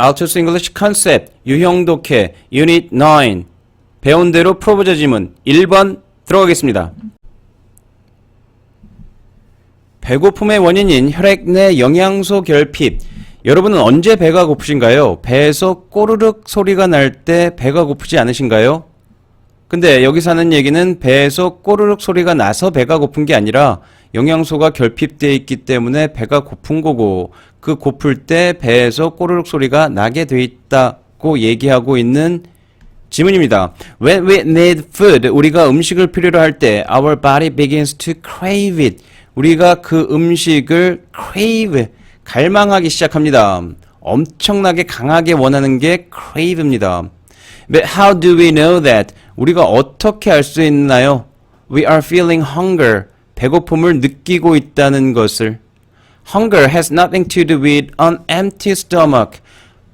Altos English Concept 유형 독해 Unit 9 배운 대로 풀어보자 지문 1번 들어가겠습니다. 배고픔의 원인인 혈액 내 영양소 결핍. 여러분은 언제 배가 고프신가요? 배에서 꼬르륵 소리가 날 때 배가 고프지 않으신가요? 근데 여기서 하는 얘기는 배에서 꼬르륵 소리가 나서 배가 고픈 게 아니라 영양소가 결핍되어 있기 때문에 배가 고픈 거고, 그 고플 때 배에서 꼬르륵 소리가 나게 돼 있다고 얘기하고 있는 지문입니다. When we need food, 우리가 음식을 필요로 할 때 our body begins to crave it. 우리가 그 음식을 crave, 갈망하기 시작합니다. 엄청나게 강하게 원하는 게 crave입니다. But how do we know that? 우리가 어떻게 알 수 있나요? We are feeling hunger. 배고픔을 느끼고 있다는 것을. Hunger has nothing to do with an empty stomach.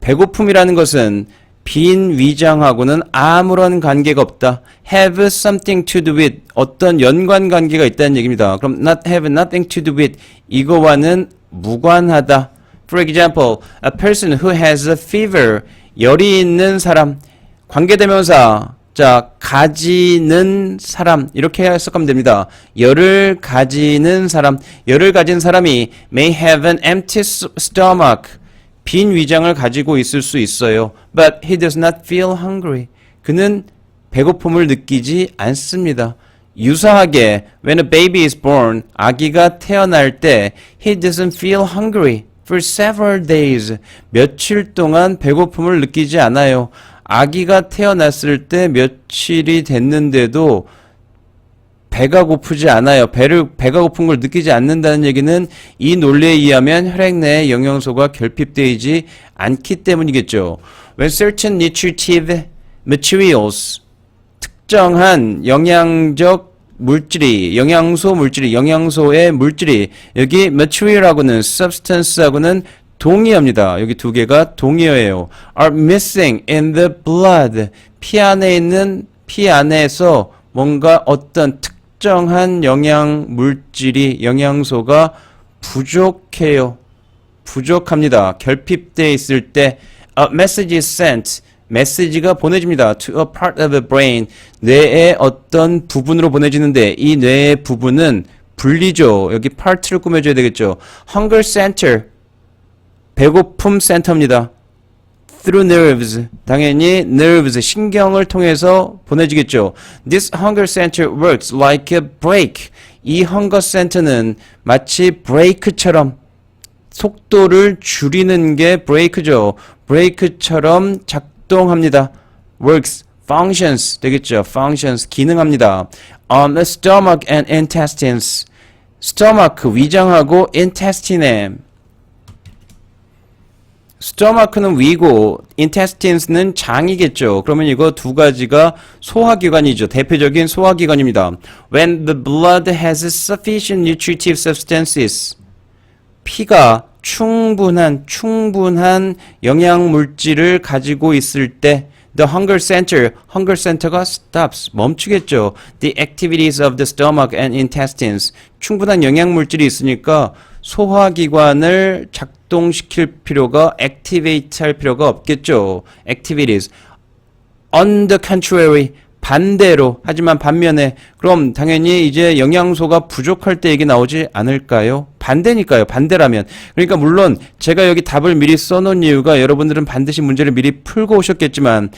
배고픔이라는 것은 빈 위장하고는 아무런 관계가 없다. Have something to do with, 어떤 연관 관계가 있다는 얘기입니다. 그럼 not have nothing to do with, 이거와는 무관하다. For example, a person who has a fever, 열이 있는 사람. 관계대명사, 자, 가지는 사람, 이렇게 해석하면 됩니다. 열을 가지는 사람, 열을 가진 사람이 may have an empty stomach, 빈 위장을 가지고 있을 수 있어요. But he does not feel hungry. 그는 배고픔을 느끼지 않습니다. 유사하게 when a baby is born, 아기가 태어날 때 he doesn't feel hungry for several days. 며칠 동안 배고픔을 느끼지 않아요. 아기가 태어났을 때 며칠이 됐는데도 배가 고프지 않아요. 배가 고픈 걸 느끼지 않는다는 얘기는 이 논리에 의하면 혈액 내에 영양소가 결핍되지 않기 때문이겠죠. When certain nutritive materials, 특정한 영양적 물질이, 영양소 물질이, 영양소의 물질이, 여기 material하고는 substance하고는 동의어입니다. 여기 두 개가 동의어예요. are missing in the blood. 피 안에 있는, 피 안에서 뭔가 어떤 특정한 영양 물질이, 영양소가 부족해요. 부족합니다. 결핍되어 있을 때 a message is sent. 메시지가 보내집니다. to a part of the brain. 뇌의 어떤 부분으로 보내지는데 이 뇌의 부분은 분리죠. 여기 part를 꾸며줘야 되겠죠. hunger center. 배고픔 센터입니다. through nerves. 당연히 nerves, 신경을 통해서 보내지겠죠. This hunger center works like a brake. 이 hunger center는 마치 브레이크처럼, 속도를 줄이는 게 브레이크죠. 브레이크처럼 작동합니다. works, functions 되겠죠. functions, 기능합니다. on the stomach and intestines. stomach, 위장하고 intestine에, 스토마크는 위고 인테스틴스는 장이겠죠. 그러면 이거 두 가지가 소화기관이죠. 대표적인 소화기관입니다. When the blood has sufficient nutritive substances, 피가 충분한 영양물질을 가지고 있을 때 the hunger center가 stops, 멈추겠죠. The activities of the stomach and intestines. 충분한 영양물질이 있으니까 소화기관을 작동시킬 필요가, activate 할 필요가 없겠죠. activities. On the contrary, 반대로, 하지만 반면에, 그럼 당연히 이제 영양소가 부족할 때 얘기 나오지 않을까요? 반대니까요. 반대라면. 그러니까 물론 제가 여기 답을 미리 써놓은 이유가 여러분들은 반드시 문제를 미리 풀고 오셨겠지만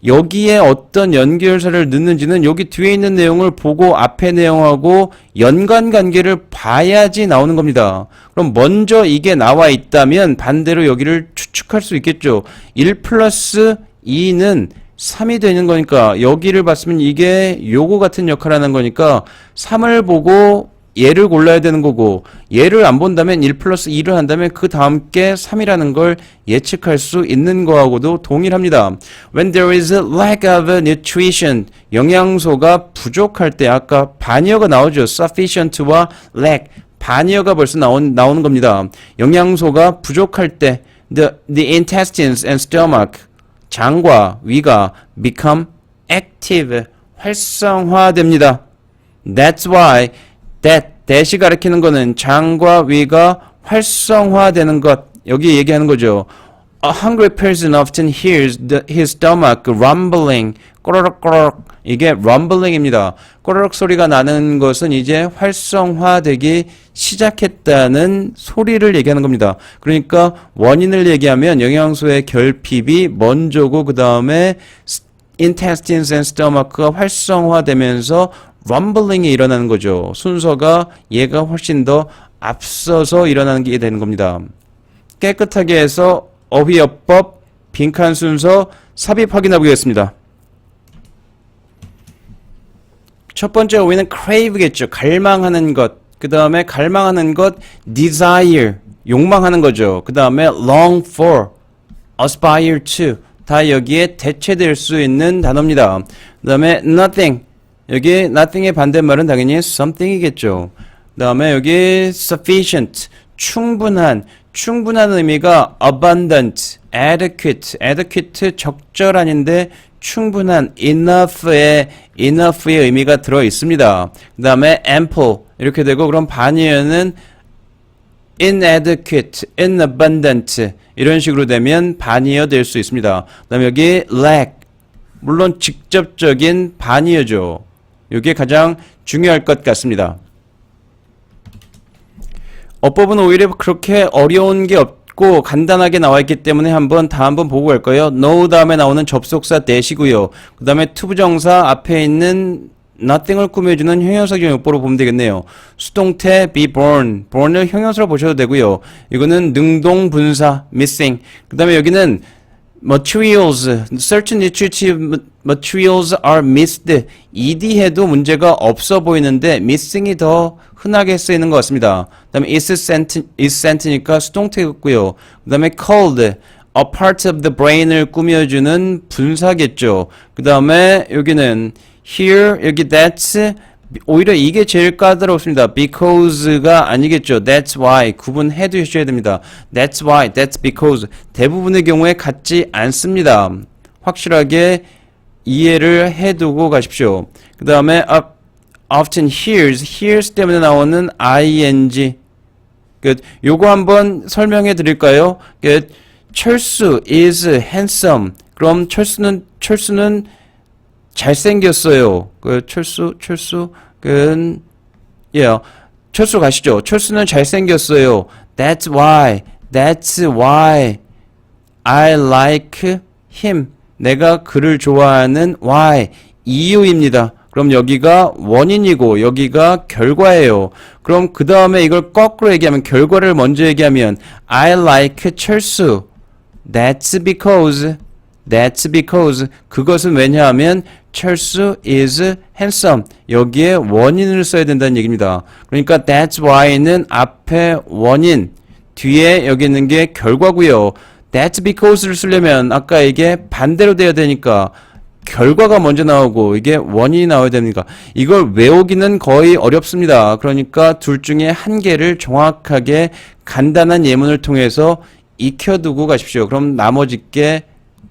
여기에 어떤 연결사를 넣는지는 여기 뒤에 있는 내용을 보고 앞에 내용하고 연관관계를 봐야지 나오는 겁니다. 그럼 먼저 이게 나와 있다면 반대로 여기를 추측할 수 있겠죠. 1 플러스 2는 3이 되는 거니까 여기를 봤으면 이게 요거 같은 역할을 하는 거니까 3을 보고 얘를 골라야 되는 거고, 얘를 안 본다면 1 플러스 2를 한다면 그 다음 게 3이라는 걸 예측할 수 있는 거하고도 동일합니다. When there is a lack of nutrition, 영양소가 부족할 때, 아까 반의어가 나오죠. sufficient와 lack, 반의어가 벌써 나오는 겁니다. 영양소가 부족할 때 the intestines and stomach, 장과 위가 become active, 활성화됩니다. That's why that이 가리키는 거는 장과 위가 활성화되는 것, 여기 얘기하는 거죠. A hungry person often hears his stomach rumbling. 꼬르륵꼬르륵. 이게 rumbling입니다. 꼬르륵 소리가 나는 것은 이제 활성화되기 시작했다는 소리를 얘기하는 겁니다. 그러니까 원인을 얘기하면 영양소의 결핍이 먼저고 그 다음에 intestines and stomach가 활성화되면서 rumbling이 일어나는 거죠. 순서가 얘가 훨씬 더 앞서서 일어나는 게 되는 겁니다. 깨끗하게 해서 어휘어법, 빈칸 순서 삽입 확인해 보겠습니다. 첫 번째 어휘는 crave겠죠. 갈망하는 것. 그 다음에 갈망하는 것, desire, 욕망하는 거죠. 그 다음에 long for, aspire to, 다 여기에 대체될 수 있는 단어입니다. 그 다음에 nothing, 여기 nothing의 반대말은 당연히 something이겠죠. 그 다음에 여기 sufficient, 충분한 의미가 abundant, adequate 적절한인데 충분한 enough의 의미가 들어 있습니다. 그 다음에 ample 이렇게 되고 그럼 반이어는 inadequate, inabundant 이런 식으로 되면 반이어 될 수 있습니다. 그 다음에 여기 lack 물론 직접적인 반이어죠. 이게 가장 중요할 것 같습니다. 어법은 오히려 그렇게 어려운 게 없고 간단하게 나와 있기 때문에 다 한번 보고 갈까요? know 다음에 나오는 접속사 대시고요. 그 다음에 to 부정사 앞에 있는 nothing을 꾸며주는 형용사적 용법으로 보면 되겠네요. 수동태 be born을 형용사로 보셔도 되고요. 이거는 능동 분사 missing. 그 다음에 여기는 materials, certain nutritive materials are missed. ed 해도 문제가 없어 보이는데 missing이 더 흔하게 쓰이는 것 같습니다. 그 다음에 is sent니까 수동태였고요. 그 다음에 called, a part of the brain을 꾸며주는 분사겠죠. 그 다음에 여기는 here, 여기 that's, 오히려 이게 제일 까다롭습니다. because가 아니겠죠. that's why 구분해 두셔야 됩니다. that's why, that's because 대부분의 경우에 같지 않습니다. 확실하게 이해를 해두고 가십시오. 그 다음에 often hears 때문에 나오는 ing. 요거 한번 설명해 드릴까요? 철수 is handsome. 그럼 철수는 잘생겼어요. 철수 가시죠. 철수는 잘생겼어요. That's why I like him. 내가 그를 좋아하는 why 이유입니다. 그럼 여기가 원인이고 여기가 결과예요. 그럼 그 다음에 이걸 거꾸로 얘기하면 결과를 먼저 얘기하면 I like 철수. That's because 그것은 왜냐하면 철수 is handsome. 여기에 원인을 써야 된다는 얘기입니다. 그러니까 that's why는 앞에 원인, 뒤에 여기 있는 게 결과고요. that's because를 쓰려면 아까 이게 반대로 돼야 되니까 결과가 먼저 나오고 이게 원인이 나와야 되니까 이걸 외우기는 거의 어렵습니다. 그러니까 둘 중에 한 개를 정확하게 간단한 예문을 통해서 익혀두고 가십시오. 그럼 나머지 게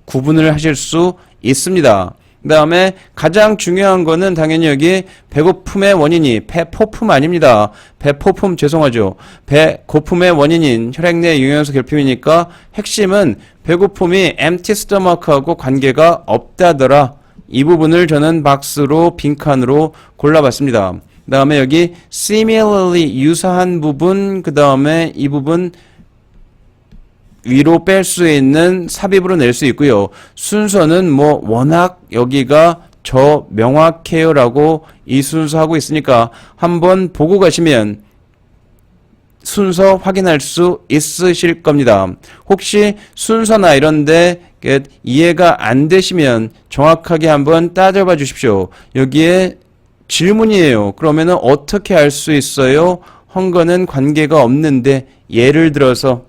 구분을 하실 수 있습니다. 그 다음에 가장 중요한 거는 당연히 여기 배고픔의 원인이 배포품 아닙니다. 배포품 죄송하죠. 배고픔의 원인인 혈액 내 영양소 결핍이니까 핵심은 배고픔이 empty stomach하고 관계가 없다더라. 이 부분을 저는 박스로 빈칸으로 골라봤습니다. 그 다음에 여기 similarly 유사한 부분 그 다음에 이 부분 위로 뺄 수 있는 삽입으로 낼 수 있고요. 순서는 뭐 워낙 여기가 저 명확해요 라고 이 순서 하고 있으니까 한번 보고 가시면 순서 확인할 수 있으실 겁니다. 혹시 순서나 이런데 이해가 안 되시면 정확하게 한번 따져봐 주십시오. 여기에 질문이에요. 그러면은 어떻게 알 수 있어요? 헝거는 관계가 없는데 예를 들어서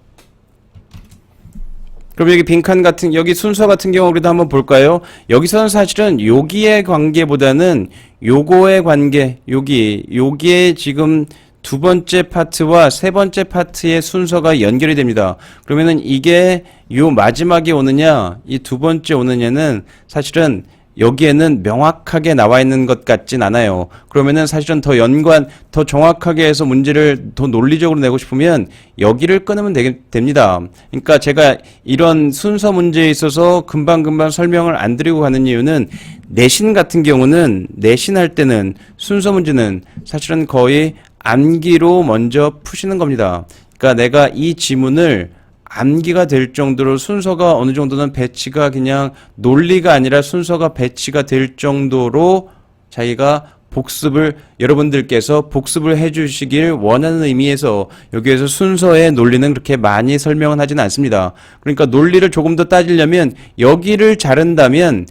그럼 여기 빈칸 같은 여기 순서 같은 경우 우리도 한번 볼까요? 여기서는 사실은 여기의 관계보다는 요거의 관계 여기에 지금 두 번째 파트와 세 번째 파트의 순서가 연결이 됩니다. 그러면은 이게 요 마지막에 오느냐 이 두 번째 오느냐는 사실은 여기에는 명확하게 나와 있는 것 같진 않아요. 그러면은 사실은 더 정확하게 해서 문제를 더 논리적으로 내고 싶으면 여기를 끊으면 됩니다. 그러니까 제가 이런 순서 문제에 있어서 금방금방 설명을 안 드리고 가는 이유는 내신 같은 경우는 내신할 때는 순서 문제는 사실은 거의 암기로 먼저 푸시는 겁니다. 그러니까 내가 이 지문을 암기가 될 정도로 순서가 어느 정도는 배치가 그냥 논리가 아니라 순서가 배치가 될 정도로 자기가 여러분들께서 복습을 해주시길 원하는 의미에서 여기에서 순서의 논리는 그렇게 많이 설명은 하지는 않습니다. 그러니까 논리를 조금 더 따지려면 여기를 자른다면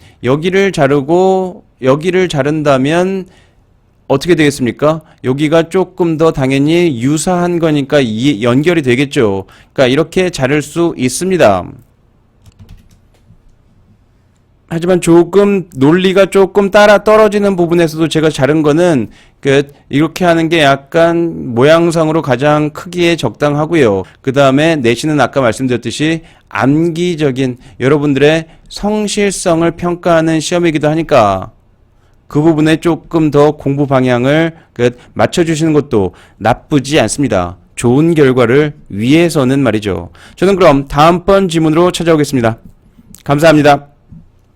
어떻게 되겠습니까? 여기가 조금 더 당연히 유사한 거니까 연결이 되겠죠. 그러니까 이렇게 자를 수 있습니다. 하지만 논리가 조금 따라 떨어지는 부분에서도 제가 자른 거는 이렇게 하는 게 약간 모양상으로 가장 크기에 적당하고요. 그 다음에 내신은 아까 말씀드렸듯이 암기적인 여러분들의 성실성을 평가하는 시험이기도 하니까 그 부분에 조금 더 공부 방향을 맞춰주시는 것도 나쁘지 않습니다. 좋은 결과를 위해서는 말이죠. 저는 그럼 다음번 지문으로 찾아오겠습니다. 감사합니다.